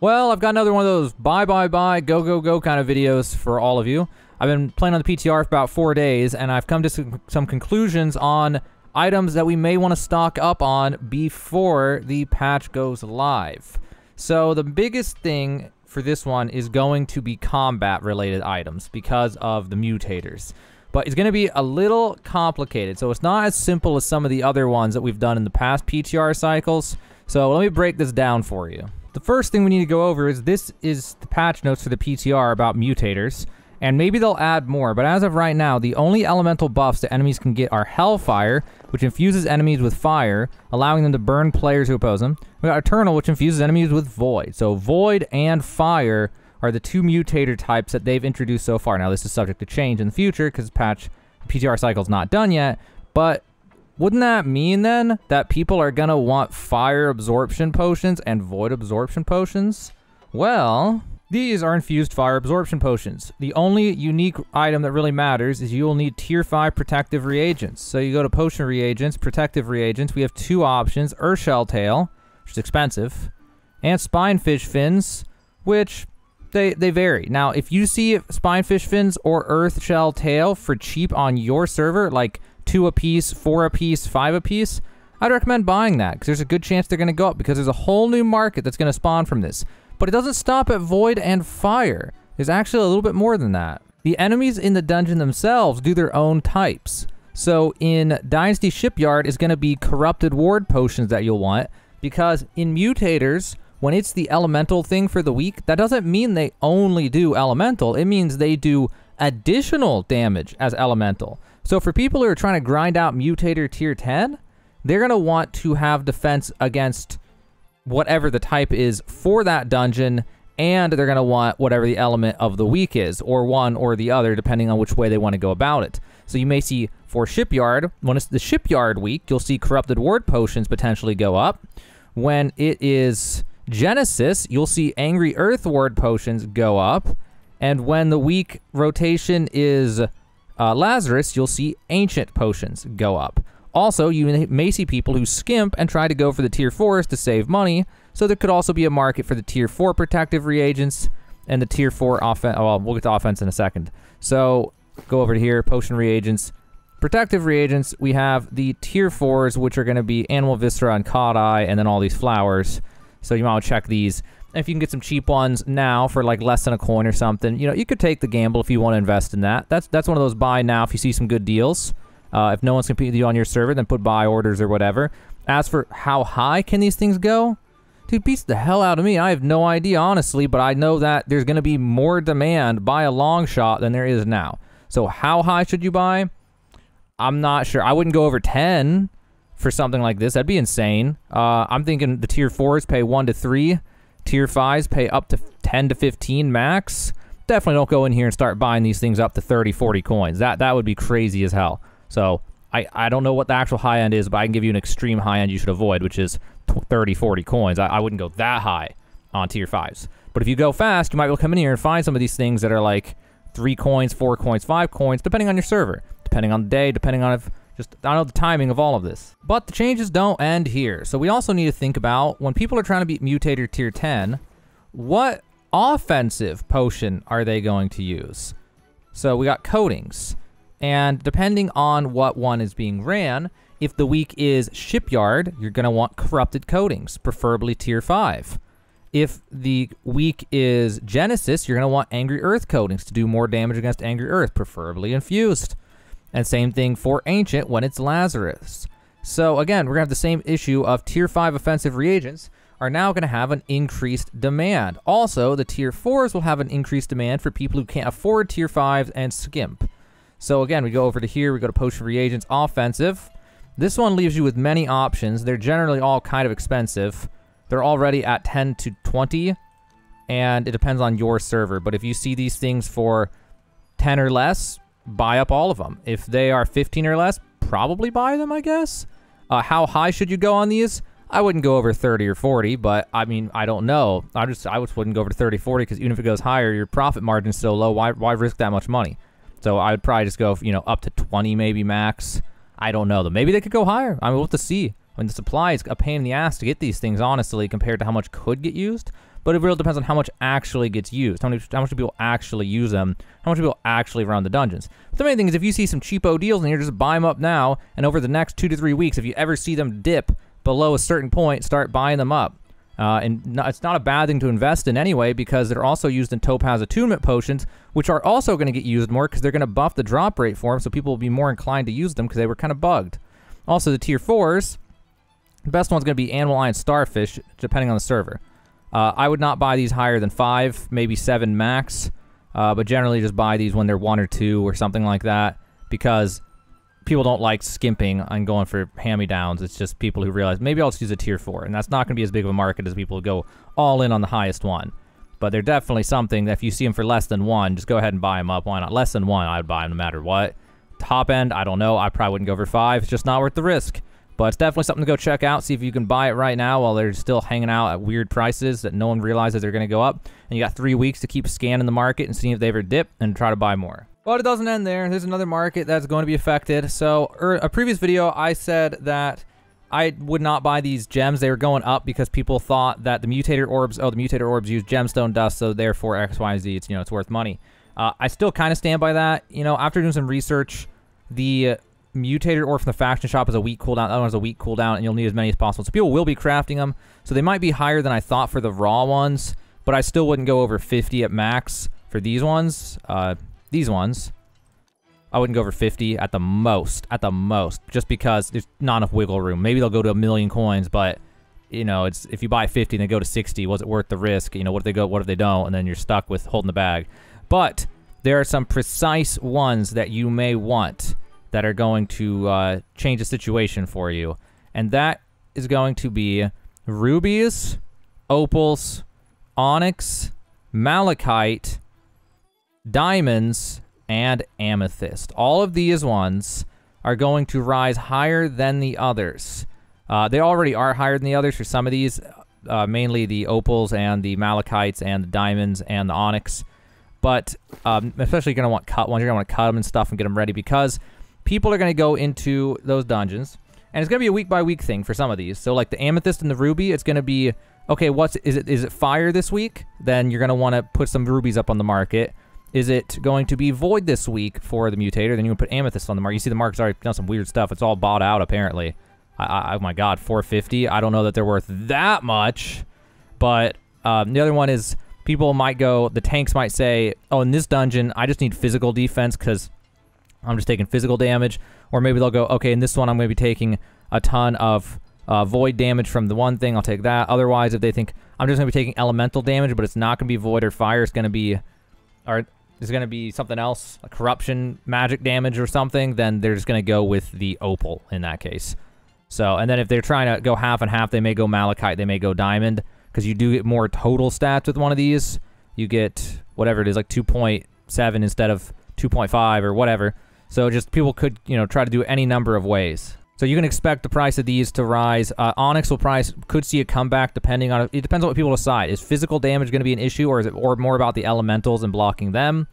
Well, I've got another one of those buy, go, go, go kind of videos for all of you. I've been playing on the PTR for about 4 days, and I've come to some conclusions on items that we may want to stock up on before the patch goes live. So the biggest thing for this one is going to be combat-related items because of the mutators. But it's going to be a little complicated, so it's not as simple as some of the other ones that we've done in the past PTR cycles. So let me break this down for you. The first thing we need to go over is this is the patch notes for the PTR about mutators, and maybe they'll add more, but as of right now, the only elemental buffs that enemies can get are Hellfire, which infuses enemies with fire, allowing them to burn players who oppose them. We got Eternal, which infuses enemies with Void. So Void and Fire are the two mutator types that they've introduced so far. Now, this is subject to change in the future because patch PTR cycle's not done yet, but wouldn't that mean then that people are gonna want fire absorption potions and void absorption potions? Well, these are infused fire absorption potions. The only unique item that really matters is you will need tier 5 protective reagents. So you go to potion reagents, protective reagents. We have two options, Earthshell Tail, which is expensive, and Spinefish Fins, which they vary. Now, if you see Spinefish Fins or Earthshell Tail for cheap on your server, like 2 apiece, 4 apiece, 5 apiece, I'd recommend buying that because there's a good chance they're going to go up because there's a whole new market that's going to spawn from this. But it doesn't stop at Void and Fire. There's actually a little bit more than that. The enemies in the dungeon themselves do their own types. So in Dynasty Shipyard is going to be Corrupted Ward potions that you'll want because in Mutators, when it's the elemental thing for the week, that doesn't mean they only do elemental. It means they do additional damage as elemental. So for people who are trying to grind out Mutator tier 10, they're going to want to have defense against whatever the type is for that dungeon, and they're going to want whatever the element of the week is, or one or the other, depending on which way they want to go about it. So you may see for Shipyard, when it's the Shipyard week, you'll see Corrupted Ward potions potentially go up. When it is Genesis, you'll see Angry Earth Ward potions go up. And when the week rotation is Lazarus, you'll see Ancient potions go up. Also, you may see people who skimp and try to go for the tier 4s to save money, so there could also be a market for the tier 4 protective reagents and the tier 4 offense. Well, we'll get to offense in a second. So, go over to here, potion reagents. Protective reagents, we have the tier 4s, which are going to be Animal Viscera and Cod Eye, and then all these flowers. So you might want to check these. And if you can get some cheap ones now for like less than a coin or something, you know, you could take the gamble if you want to invest in that. That's one of those buy now if you see some good deals. If no one's competing with you on your server, then put buy orders or whatever. As for how high can these things go? Dude, beats the hell out of me. I have no idea, honestly, but I know that there's going to be more demand by a long shot than there is now. So how high should you buy? I'm not sure. I wouldn't go over 10 for something like this. That'd be insane. I'm thinking the tier 4s pay 1 to 3. Tier 5s pay up to 10 to 15 max. Definitely don't go in here and start buying these things up to 30, 40 coins. That would be crazy as hell. So I don't know what the actual high end is, but I can give you an extreme high end you should avoid, which is 30, 40 coins. I wouldn't go that high on tier 5s. But if you go fast, you might be able to come in here and find some of these things that are like 3 coins, 4 coins, 5 coins, depending on your server, depending on the day, depending on if just, I don't know the timing of all of this. But the changes don't end here. So we also need to think about when people are trying to beat Mutator tier 10, what offensive potion are they going to use? So we got coatings. And depending on what one is being ran, if the week is Shipyard, you're going to want Corrupted Coatings, preferably tier 5. If the week is Genesis, you're going to want Angry Earth Coatings to do more damage against Angry Earth, preferably infused. And same thing for Ancient when it's Lazarus. So again, we're going to have the same issue of tier 5 offensive reagents are now going to have an increased demand. Also, the tier 4s will have an increased demand for people who can't afford tier 5s and skimp. So again, we go over to here, we go to potion reagents, offensive. This one leaves you with many options. They're generally all kind of expensive. They're already at 10 to 20, and it depends on your server. But if you see these things for 10 or less, buy up all of them. If they are 15 or less, probably buy them, I guess. How high should you go on these? I wouldn't go over 30 or 40, but I mean, I don't know. I just wouldn't go over to 30, 40, because even if it goes higher, your profit margin's so low, why risk that much money? So I would probably just go, you know, up to 20 maybe max. I don't know, though. Maybe they could go higher. I mean, we'll have to see. When the supply is a pain in the ass to get these things, honestly, compared to how much could get used. but it really depends on how much actually gets used, how much do people actually use them, how much people actually run the dungeons. But the main thing is if you see some cheapo deals and you're just buy them up now, and over the next 2 to 3 weeks, if you ever see them dip below a certain point, start buying them up. It's not a bad thing to invest in anyway, because they're also used in Topaz Attunement Potions, which are also going to get used more because they're going to buff the drop rate for them, so people will be more inclined to use them because they were kind of bugged. Also, the tier 4s, the best one's going to be Animal Eye and Starfish, depending on the server. I would not buy these higher than 5, maybe 7 max, but generally just buy these when they're 1 or 2 or something like that, because people don't like skimping and going for hand-me-downs. It's just people who realize, maybe I'll just use a tier 4, and that's not going to be as big of a market as people who go all in on the highest one. But they're definitely something that if you see them for less than 1, just go ahead and buy them up. Why not? Less than 1, I'd buy them no matter what. Top end, I don't know. I probably wouldn't go for 5. It's just not worth the risk. But it's definitely something to go check out. See if you can buy it right now while they're still hanging out at weird prices that no one realizes they're going to go up. And you got 3 weeks to keep scanning the market and seeing if they ever dip and try to buy more. But it doesn't end there. There's another market that's going to be affected. So, a previous video, I said that I would not buy these gems. They were going up because people thought that the mutator orbs, the mutator orbs use gemstone dust, so therefore X, Y, Z, it's, it's worth money. I still kind of stand by that. After doing some research, the mutator orb from the faction shop is a weak cooldown. The other one has a weak cooldown, and you'll need as many as possible. So people will be crafting them. So they might be higher than I thought for the raw ones, but I still wouldn't go over 50 at max for these ones. These ones, I wouldn't go over 50 at the most, just because there's not enough wiggle room. Maybe they'll go to 1,000,000 coins, but it's if you buy 50 and they go to 60, was it worth the risk? What if they go, what if they don't, and then you're stuck with holding the bag. But there are some precise ones that you may want that are going to change the situation for you, and that is going to be rubies, opals, onyx, malachite, diamonds, and amethyst. All of these ones are going to rise higher than the others. They already are higher than the others for some of these, mainly the opals and the malachites and the diamonds and the onyx. But especially you're going to want cut ones. You're going to want to cut them and stuff and get them ready, because people are going to go into those dungeons, and it's going to be a week-by-week thing for some of these. So like the amethyst and the ruby, it's going to be, okay, is it fire this week? Then you're going to want to put some rubies up on the market. Is it going to be void this week for the mutator? Then you can put amethyst on the market. You see the market's already done some weird stuff. It's all bought out, apparently. Oh my god, 450. I don't know that they're worth that much. But the other one is people might go, the tanks might say, oh, in this dungeon, I just need physical defense because I'm just taking physical damage. Or maybe they'll go, okay, in this one, I'm going to be taking a ton of void damage from the one thing. I'll take that. Otherwise, if they think I'm just going to be taking elemental damage, but it's not going to be void or fire, it's going to be... or there's going to be something else, like corruption, magic damage or something, then they're just going to go with the opal in that case. So, and then if they're trying to go half and half, they may go malachite, they may go diamond, because you do get more total stats with one of these. You get, whatever it is, like 2.7 instead of 2.5 or whatever. So just people could, try to do any number of ways. So you can expect the price of these to rise. Onyx could see a comeback depending on... It depends on what people decide. Is physical damage going to be an issue, or is it more about the elementals and blocking them?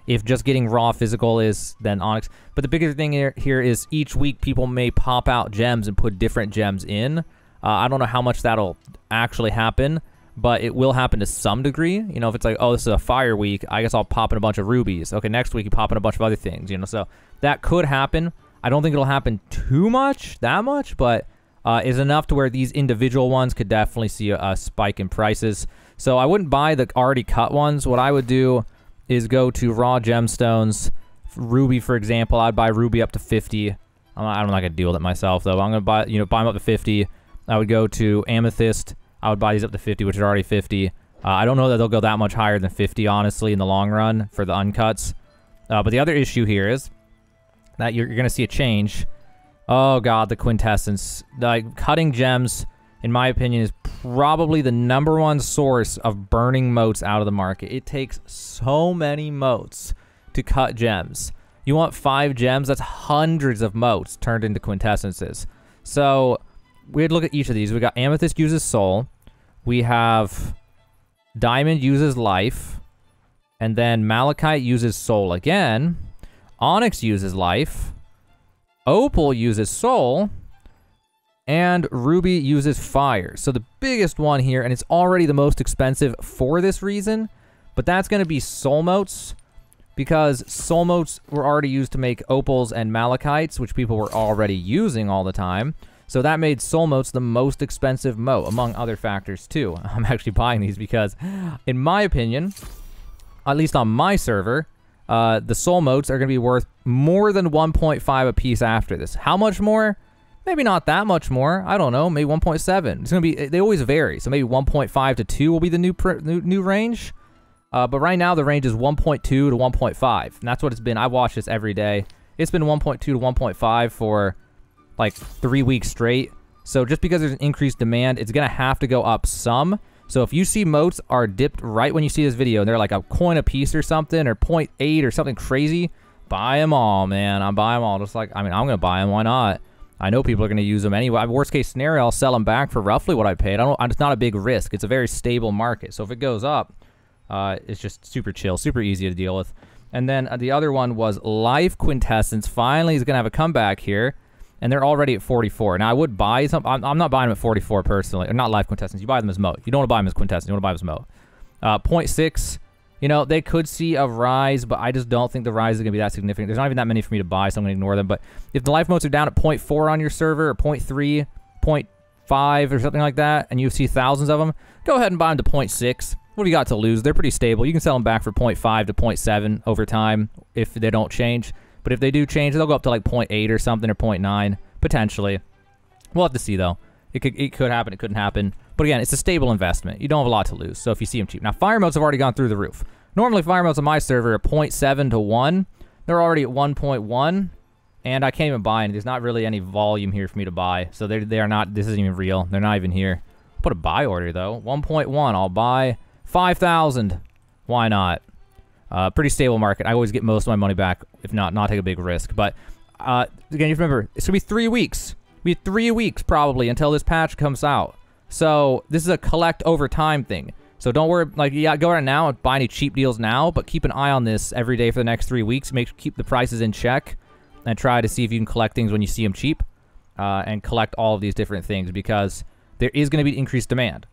If just getting raw physical is, then Onyx. But the bigger thing here is each week people may pop out gems and put different gems in. I don't know how much that'll actually happen, but it will happen to some degree. If it's like, oh, this is a fire week, I guess I'll pop in a bunch of rubies. Okay, next week you pop in a bunch of other things, So that could happen. I don't think it'll happen that much, but is enough to where these individual ones could definitely see a spike in prices. So I wouldn't buy the already cut ones. What I would do is go to raw gemstones. Ruby, for example, I'd buy ruby up to 50. I'm not gonna deal with it myself though. I'm gonna buy them up to 50. I would go to amethyst. I would buy these up to 50, which is already 50. I don't know that they'll go that much higher than 50, honestly, in the long run for the uncuts. But the other issue here is that you're going to see a change. Oh, God, the quintessence. Like, cutting gems, in my opinion, is probably the #1 source of burning motes out of the market. It takes so many motes to cut gems. You want 5 gems? That's hundreds of motes turned into quintessences. So, we'd look at each of these. We got amethyst uses soul. We have diamond uses life. And then malachite uses soul again. Onyx uses life. Opal uses soul. and ruby uses fire. So the biggest one here, and it's already the most expensive for this reason, but that's going to be soul motes, because soul motes were already used to make opals and malachites, which people were already using all the time. So that made soul motes the most expensive mote, among other factors too. I'm actually buying these because, in my opinion, at least on my server, the soul motes are going to be worth more than 1.5 a piece after this. How much more? Maybe not that much more. I don't know. Maybe 1.7. It's going to be. They always vary. So maybe 1.5 to 2 will be the new range. But right now the range is 1.2 to 1.5, and that's what it's been. I watch this every day. It's been 1.2 to 1.5 for like 3 weeks straight. So just because there's an increased demand, it's going to have to go up some. So if you see motes are dipped right when you see this video, and they're like a coin a piece or something, or 0.8 or something crazy, buy them all, man. I'm buying them all. Just like, I mean, I'm going to buy them. Why not? I know people are going to use them anyway. Worst case scenario, I'll sell them back for roughly what I paid. It's not a big risk. It's a very stable market. So if it goes up, it's just super chill, super easy to deal with. And then the other one was Life Quintessence. Finally, is going to have a comeback here, and they're already at 44. Now, I would buy some. I'm not buying them at 44 personally. Or not Life Quintessence. You buy them as mote. You don't want to buy them as Quintessence. You want to buy them as mote. 0.6. You know, they could see a rise, but I just don't think the rise is going to be that significant. There's not even that many for me to buy, so I'm going to ignore them. But if the life motes are down at 0.4 on your server, or 0.3, 0.5, or something like that, and you see thousands of them, go ahead and buy them to 0.6. What do you got to lose? They're pretty stable. You can sell them back for 0.5 to 0.7 over time if they don't change. But if they do change, they'll go up to like 0.8 or something, or 0.9, potentially. We'll have to see, though. It could happen. It couldn't happen. But again, it's a stable investment. You don't have a lot to lose, so if you see them cheap. Now, fire motes have already gone through the roof. Normally, fire motes on my server are 0.7 to 1. They're already at 1.1, and I can't even buy any. There's not really any volume here for me to buy, so they are not. This isn't even real. They're not even here. I'll put a buy order, though. 1.1. I'll buy 5,000. Why not? Pretty stable market. I always get most of my money back, if not take a big risk. But again, you have to remember, it's going to be 3 weeks. It'll be 3 weeks probably until this patch comes out. So this is a collect over time thing. So don't worry, like, yeah, go right now and buy any cheap deals now, but keep an eye on this every day for the next 3 weeks. Keep the prices in check and try to see if you can collect things when you see them cheap, and collect all of these different things, because there is going to be increased demand.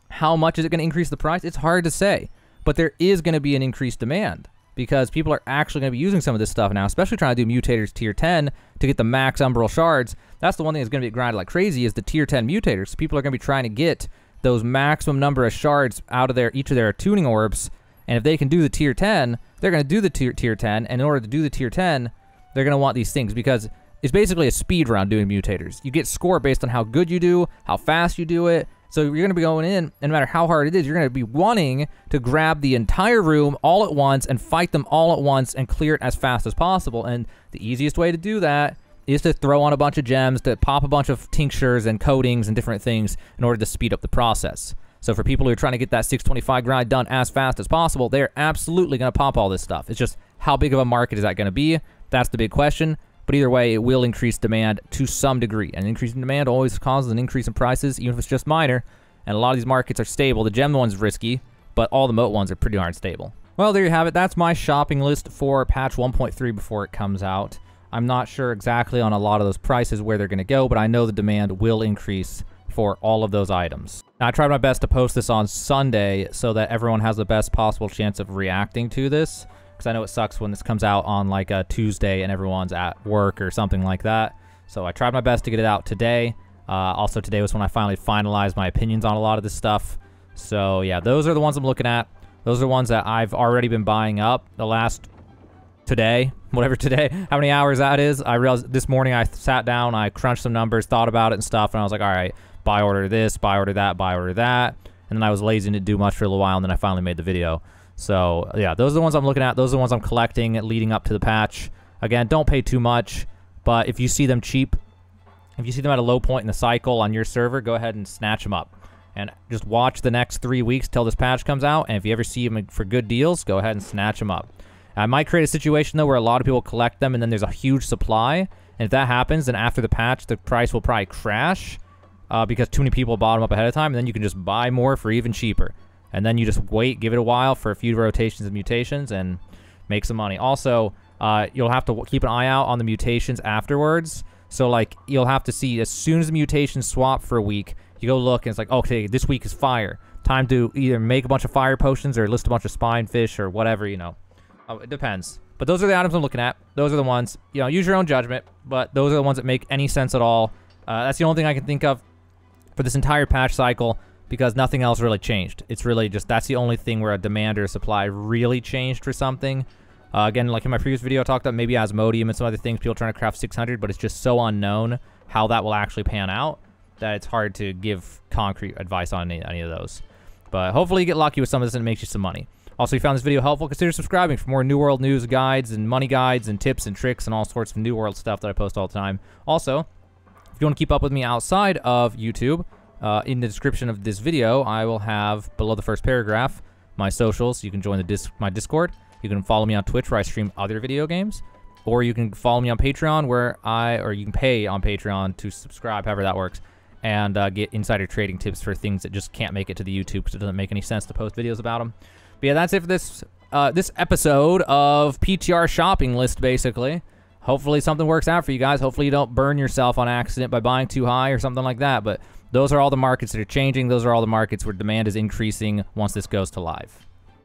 How much is it going to increase the price? It's hard to say, but there is going to be an increased demand because people are actually going to be using some of this stuff now, especially trying to do mutators tier 10 to get the max umbral shards. That's the one thing that's going to be grinded like crazy is the tier 10 mutators. People are going to be trying to get those maximum number of shards out of each of their tuning orbs, and if they can do the tier 10, they're going to do the tier 10, and in order to do the tier 10, they're going to want these things because it's basically a speed round doing mutators. You get score based on how good you do, how fast you do it. So you're going to be going in, and no matter how hard it is, you're going to be wanting to grab the entire room all at once and fight them all at once and clear it as fast as possible. And the easiest way to do that is to throw on a bunch of gems, to pop a bunch of tinctures and coatings and different things in order to speed up the process. So for people who are trying to get that 625 grind done as fast as possible, they're absolutely going to pop all this stuff. It's just how big of a market is that going to be? That's the big question. But either way, it will increase demand to some degree. And increasing demand always causes an increase in prices, even if it's just minor. And a lot of these markets are stable. The gem one's risky, but all the moat ones are pretty darn stable. Well, there you have it. That's my shopping list for patch 1.3 before it comes out. I'm not sure exactly on a lot of those prices where they're going to go, but I know the demand will increase for all of those items. Now, I tried my best to post this on Sunday so that everyone has the best possible chance of reacting to this, because I know it sucks when this comes out on like a Tuesday and everyone's at work or something like that. So I tried my best to get it out today. Also, today was when I finally finalized my opinions on a lot of this stuff. So yeah, those are the ones I'm looking at. Those are the ones that I've already been buying up the last today, whatever today, how many hours that is. I realized this morning I sat down, I crunched some numbers, thought about it and stuff, and I was like, all right, buy order this, buy order that, buy order that. And then I was lazy and didn't do much for a little while, and then I finally made the video. So yeah, those are the ones I'm looking at. Those are the ones I'm collecting leading up to the patch. Again, don't pay too much, but if you see them cheap, if you see them at a low point in the cycle on your server, go ahead and snatch them up. And just watch the next 3 weeks till this patch comes out, and if you ever see them for good deals, go ahead and snatch them up. I might create a situation, though, where a lot of people collect them, and then there's a huge supply. And if that happens, then after the patch, the price will probably crash because too many people bought them up ahead of time, and then you can just buy more for even cheaper. And then you just wait, give it a while for a few rotations and mutations, and make some money. Also, you'll have to keep an eye out on the mutations afterwards. So, like, you'll have to see as soon as the mutations swap for a week, you go look, and it's like, okay, this week is fire. Time to either make a bunch of fire potions or list a bunch of spine fish or whatever, you know. It depends. But those are the items I'm looking at. Those are the ones, you know, use your own judgment, but those are the ones that make any sense at all. That's the only thing I can think of for this entire patch cycle, because nothing else really changed. It's really just, that's the only thing where a demand or a supply really changed for something. Again, like in my previous video, I talked about maybe Asmodium and some other things, people trying to craft 600, but it's just so unknown how that will actually pan out that it's hard to give concrete advice on any of those. But hopefully you get lucky with some of this and it makes you some money. Also, if you found this video helpful, consider subscribing for more New World news guides and money guides and tips and tricks and all sorts of New World stuff that I post all the time. Also, if you want to keep up with me outside of YouTube, in the description of this video, I will have, below the first paragraph, my socials. You can join my Discord. You can follow me on Twitch where I stream other video games. Or you can follow me on Patreon or you can pay on Patreon to subscribe, however that works, and get insider trading tips for things that just can't make it to the YouTube because it doesn't make any sense to post videos about them. But yeah, that's it for this this episode of PTR shopping list, basically. Hopefully something works out for you guys. Hopefully you don't burn yourself on accident by buying too high or something like that. But those are all the markets that are changing. Those are all the markets where demand is increasing once this goes to live.